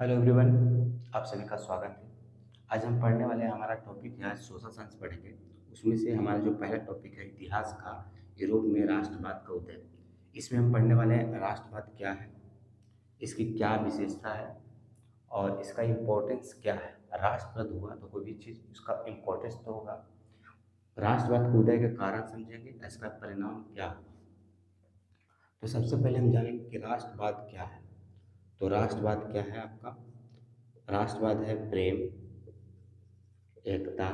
Hello everyone, आप सभी का स्वागत है। आज हम पढ़ने वाले हैं, हमारा टॉपिक है, आज सोशल साइंस पढ़ेंगे। उसमें से हमारा जो पहला टॉपिक है इतिहास का, यूरोप में राष्ट्रवाद का उदय। इसमें हम पढ़ने वाले हैं राष्ट्रवाद क्या है, इसकी क्या विशेषता है और इसका इम्पोर्टेंस क्या है। राष्ट्रवाद हुआ तो कोई भी चीज़ उसका इम्पोर्टेंस तो होगा। राष्ट्रवाद के उदय के कारण समझेंगे, इसका परिणाम क्या होगा। तो सबसे पहले हम जानेंगे कि राष्ट्रवाद क्या है। तो राष्ट्रवाद क्या है आपका? राष्ट्रवाद है प्रेम, एकता,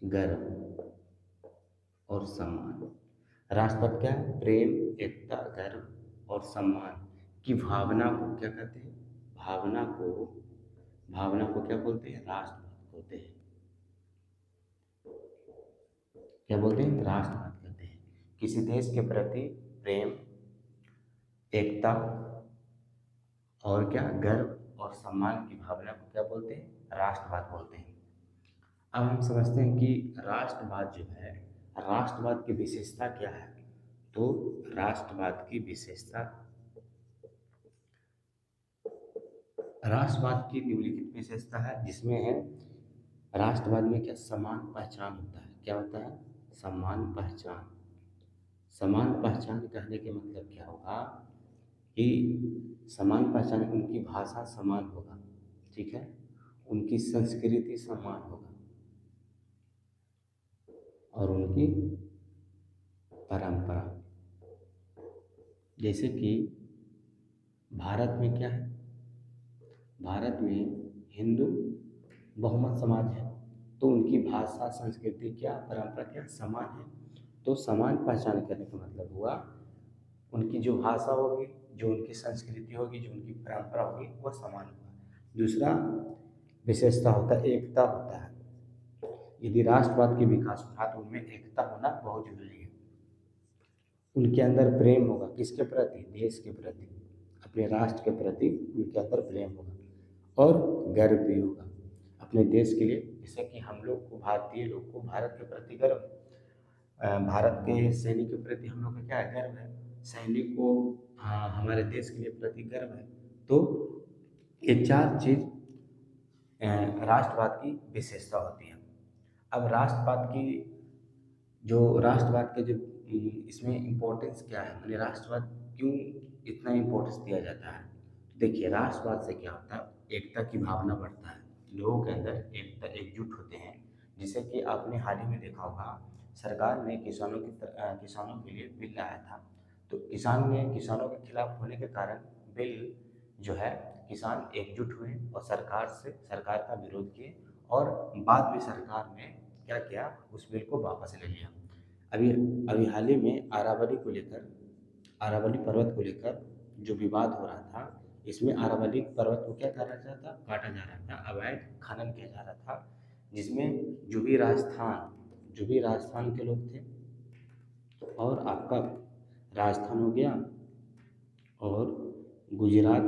गर्व और सम्मान। राष्ट्रवाद क्या है? प्रेम, एकता, गर्व और सम्मान की भावना को क्या कहते हैं? भावना को क्या बोलते हैं? राष्ट्रवाद बोलते हैं। क्या बोलते हैं? राष्ट्रवाद कहते हैं। किसी देश के प्रति प्रेम, एकता और क्या, गर्व और सम्मान की भावना को क्या बोलते हैं? राष्ट्रवाद बोलते हैं। अब हम समझते हैं कि राष्ट्रवाद जो है, राष्ट्रवाद की विशेषता क्या है। तो राष्ट्रवाद की विशेषता, राष्ट्रवाद की निम्नलिखित विशेषता है, जिसमें है राष्ट्रवाद में क्या, समान पहचान होता है। क्या होता है? समान पहचान। समान पहचान कहने के मतलब क्या होगा कि समान पहचान, उनकी भाषा समान होगा, ठीक है, उनकी संस्कृति समान होगा और उनकी परंपरा। जैसे कि भारत में क्या है, भारत में हिंदू बहुमत समाज है, तो उनकी भाषा, संस्कृति, क्या परंपरा, क्या समान है। तो समान पहचान करने का मतलब हुआ उनकी जो भाषा होगी, जो उनकी संस्कृति होगी, जो उनकी परंपरा होगी, वह समान होगा। दूसरा विशेषता होता है एकता होता है। यदि राष्ट्रवाद की विकास हो रहा तो उनमें एकता होना बहुत जरूरी है। उनके अंदर प्रेम होगा, किसके प्रति? देश के प्रति, अपने राष्ट्र के प्रति उनके अंदर प्रेम होगा और गर्व भी होगा अपने देश के लिए। जैसे कि हम लोग को, भारतीय लोग को भारत के प्रति गर्व है। भारत के सैनिक के प्रति हम लोग का क्या है? गर्व है। सैनिक को हमारे देश के लिए प्रति गर्व है। तो ये चार चीज राष्ट्रवाद की विशेषता होती है। अब राष्ट्रवाद की, जो राष्ट्रवाद के जो इसमें इम्पोर्टेंस क्या है, माने राष्ट्रवाद क्यों इतना इम्पोर्टेंस दिया जाता है। तो देखिए, राष्ट्रवाद से क्या होता है, एकता की भावना बढ़ता है, लोगों के अंदर एकता, एकजुट होते हैं। जिससे कि आपने हाल ही में देखा होगा, सरकार ने किसानों के लिए बिल लाया था। तो किसानों के खिलाफ होने के कारण बिल जो है, किसान एकजुट हुए और सरकार का विरोध किए और बाद में सरकार ने क्या किया, उस बिल को वापस ले लिया। अभी अभी हाल ही में अरावली पर्वत को लेकर जो विवाद हो रहा था, इसमें अरावली पर्वत को क्या करा जा रहा था? काटा जा रहा था, अवैध खनन किया जा रहा था। जिसमें जो भी राजस्थान के लोग थे, और आपका राजस्थान हो गया, और गुजरात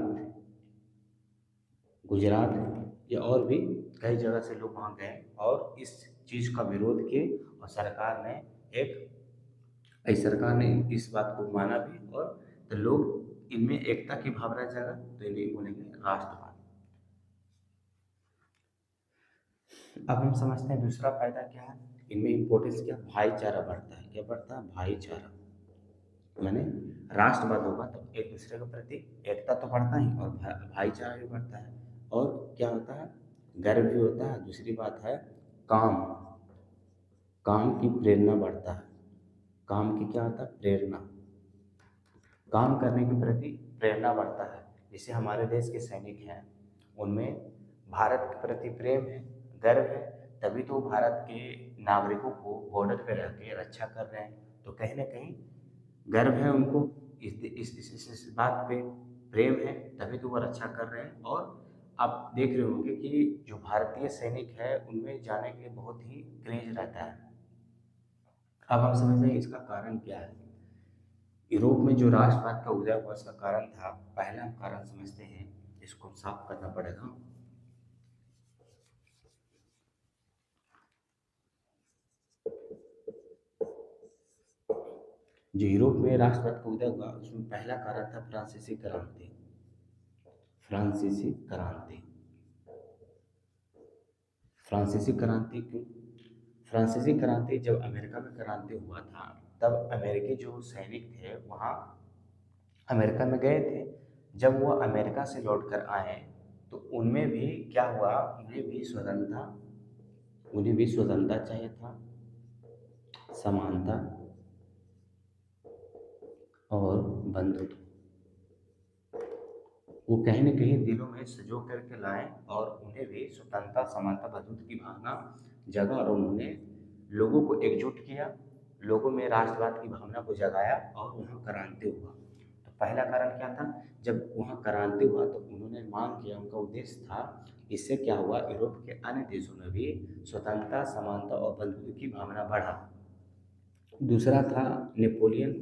गुजरात या और भी कई जगह से लोग वहाँ गए और इस चीज़ का विरोध किए। और सरकार ने इस बात को माना भी, और तो लोग इनमें एकता की भावना जगा, तो इन्हें बोलेंगे राष्ट्रवाद। अब हम समझते हैं दूसरा फायदा क्या है। इनमें इम्पोर्टेंस क्या, भाईचारा बढ़ता है। क्या बढ़ता है? भाईचारा। माने राष्ट्रवाद होगा तो एक दूसरे के प्रति एकता तो बढ़ता ही, और भाईचारा भी बढ़ता है। और क्या होता है? गर्व भी होता है। दूसरी बात है काम काम की प्रेरणा बढ़ता है। काम की क्या होता है? प्रेरणा। काम करने के प्रति प्रेरणा बढ़ता है। जैसे हमारे देश के सैनिक हैं, उनमें भारत के प्रति प्रेम है, गर्व है, तभी तो भारत के नागरिकों को बॉर्डर पे रह के रक्षा कर रहे हैं। तो कहीं ना कहीं गर्व है उनको, इस बात पे प्रेम है, तभी तो वो रक्षा कर रहे हैं। और आप देख रहे होंगे कि जो भारतीय सैनिक है, उनमें जाने के लिए बहुत ही क्रेज रहता है। अब हम समझ रहे हैं इसका कारण क्या है। यूरोप में जो राष्ट्रवाद का उदय हुआ, इसका कारण था, पहला हम कारण समझते हैं, इसको साफ करना पड़ेगा। जो यूरोप में राष्ट्रवाद का उदय हुआ, उसमें पहला कारण था फ्रांसीसी क्रांति। फ्रांसीसी क्रांति। फ्रांसीसी क्रांति क्यों? फ्रांसीसी क्रांति जब अमेरिका में क्रांति हुआ था, तब अमेरिकी जो सैनिक थे वहाँ अमेरिका में गए थे। जब वो अमेरिका से लौट कर आए तो उनमें भी क्या हुआ, उन्हें भी स्वतंत्रता चाहिए था, समानता और बंधुत्व। वो कहीं न कहीं दिलों में संजो करके लाए और उन्हें भी स्वतंत्रता, समानता, बंधुत्व की भावना जगा और उन्होंने लोगों को एकजुट किया, लोगों में राष्ट्रवाद की भावना को जगाया और वहाँ क्रांति हुआ। तो पहला कारण क्या था? जब वहाँ क्रांति हुआ तो उन्होंने मांग किया, उनका उद्देश्य था, इससे क्या हुआ, यूरोप के अन्य देशों में भी स्वतंत्रता, समानता और बंधुत्व की भावना बढ़ा। दूसरा था Napoleon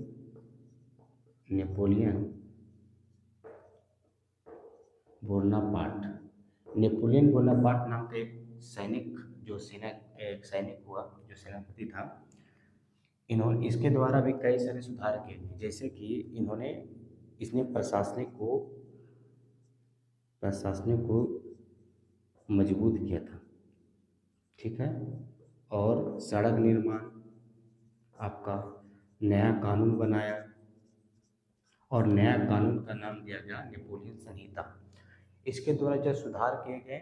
Napoleon Bonaparte. Napoleon Bonaparte नाम का एक सैनिक हुआ, जो सेनापति था। इन्होंने इसके द्वारा भी कई सारे सुधार किए थे, जैसे कि इसने प्रशासनिक को मजबूत किया था, ठीक है। और सड़क निर्माण, आपका नया कानून बनाया और नया कानून का नाम दिया गया नेपोलियन संहिता। इसके द्वारा जो सुधार किए गए,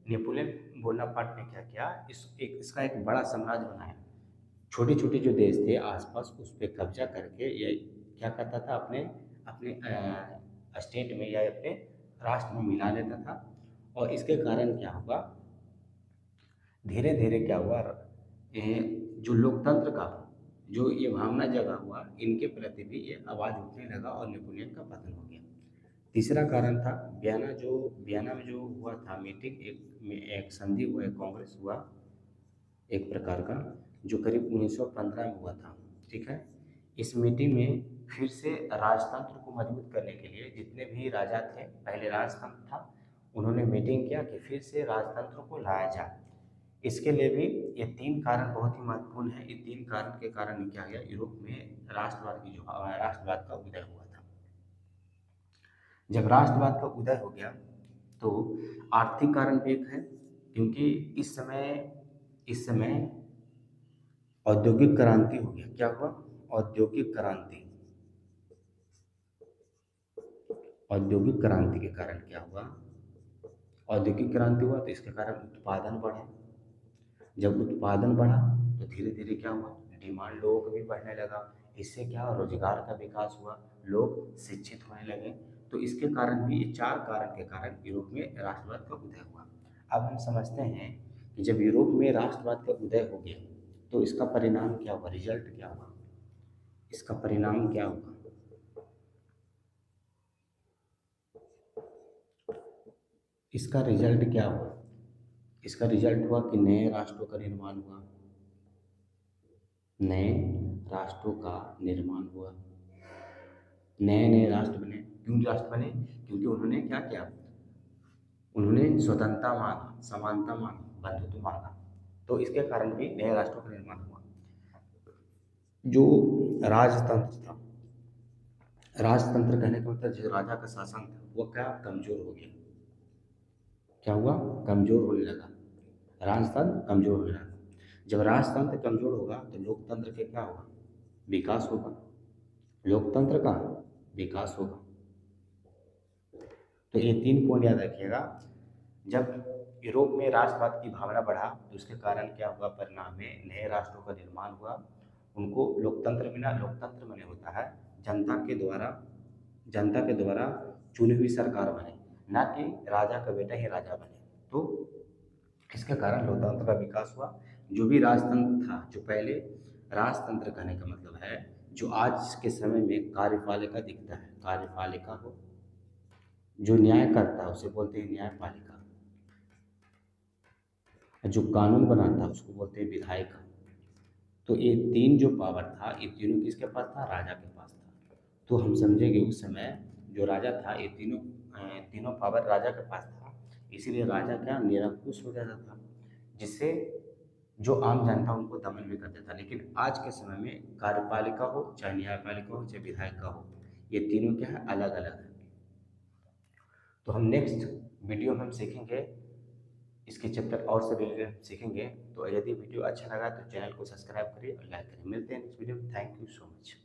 नेपोलियन बोनापार्ट ने क्या किया, इसका एक बड़ा साम्राज्य बनाया। छोटे छोटे जो देश थे आसपास, उस पर कब्जा करके ये क्या करता था, अपने अपने स्टेट में या अपने राष्ट्र में मिला लेता था। और इसके कारण क्या हुआ, धीरे धीरे क्या हुआ, जो लोकतंत्र का जो ये भावना जगा हुआ, इनके प्रति भी ये आवाज़ उठने लगा और नेपोलियन का पतन हो गया। तीसरा कारण था वियना में जो हुआ था मीटिंग, एक संधि हुआ, एक कांग्रेस हुआ एक प्रकार का, जो करीब 1915 में हुआ था, ठीक है। इस मीटिंग में फिर से राजतंत्र को मजबूत करने के लिए जितने भी राजा थे, पहले राजतंत्र था, उन्होंने मीटिंग किया कि फिर से राजतंत्र को लाया जाए। इसके लिए भी ये तीन कारण बहुत ही महत्वपूर्ण है। इन तीन कारण के कारण क्या गया, यूरोप में राष्ट्रवाद का उदय हुआ था। जब राष्ट्रवाद का उदय हो गया तो आर्थिक कारण भी एक है, क्योंकि इस समय औद्योगिक क्रांति हो गया। क्या हुआ? औद्योगिक क्रांति। औद्योगिक क्रांति के कारण क्या हुआ, औद्योगिक क्रांति हुआ तो इसके कारण उत्पादन बढ़ा। जब उत्पादन बढ़ा तो धीरे धीरे क्या हुआ, डिमांड लोगों को भी बढ़ने लगा। इससे क्या हुआ, रोजगार का विकास हुआ, लोग शिक्षित होने लगे। तो इसके कारण भी, ये चार कारण के कारण यूरोप में राष्ट्रवाद का उदय हुआ। अब हम समझते हैं कि जब यूरोप में राष्ट्रवाद का उदय हो गया तो इसका परिणाम क्या हुआ, रिजल्ट क्या हुआ, इसका परिणाम क्या हुआ। इसका रिजल्ट क्या हुआ? इसका रिजल्ट हुआ कि नए राष्ट्रों का निर्माण हुआ। नए राष्ट्रों का निर्माण हुआ, नए नए राष्ट्र बने। क्यों राष्ट्र बने? क्योंकि उन्होंने क्या किया, उन्होंने स्वतंत्रता मांगा, समानता मांगी, बंधुत्व मांगा। तो इसके कारण भी नए राष्ट्रों का निर्माण हुआ। जो राजतंत्र था, राजतंत्र कहने का मतलब जो राजा का शासन था, वो क्या कमजोर हो गया। क्या हुआ? कमजोर होने लगा, राजतंत्र कमजोर होने लगा। जब राजतंत्र कमजोर होगा तो लोकतंत्र के क्या होगा, विकास होगा। लोकतंत्र का विकास होगा। तो ये तीन पॉइंट याद रखिएगा। जब यूरोप में राष्ट्रवाद की भावना बढ़ा तो उसके कारण क्या हुआ, परिणाम में नए राष्ट्रों का निर्माण हुआ, उनको लोकतंत्र मिला। लोकतंत्र माने होता है जनता के द्वारा चुनी हुई सरकार बने, ना कि राजा का बेटा ही राजा बने। तो इसके कारण लोकतंत्र का विकास हुआ। जो भी राजतंत्र था, जो पहले राजतंत्र कहने का मतलब है जो आज के समय में कार्यपालिका दिखता है, कार्यपालिका हो, जो न्याय करता है उसे बोलते हैं न्यायपालिका, जो कानून बनाता है उसको बोलते हैं विधायिका। तो ये तीन जो पावर था, ये तीनों किसके पास था, राजा के पास था। तो हम समझेंगे उस समय जो राजा था, ये तीनों पावर राजा के पास था। इसीलिए राजा क्या निरंकुश हो जाता था, जिससे जो आम जनता उनको दमन भी करता था। लेकिन आज के समय में कार्यपालिका हो, चाहे न्यायपालिका हो, चाहे विधायिका हो, ये तीनों क्या है, अलग अलग है। तो हम नेक्स्ट वीडियो में हम सीखेंगे इसके चैप्टर और से रिलेटेड सीखेंगे। तो यदि वीडियो अच्छा लगा तो चैनल को सब्सक्राइब करिए और लाइक करिए। मिलते हैं नेक्स्ट वीडियो में। Thank you so much.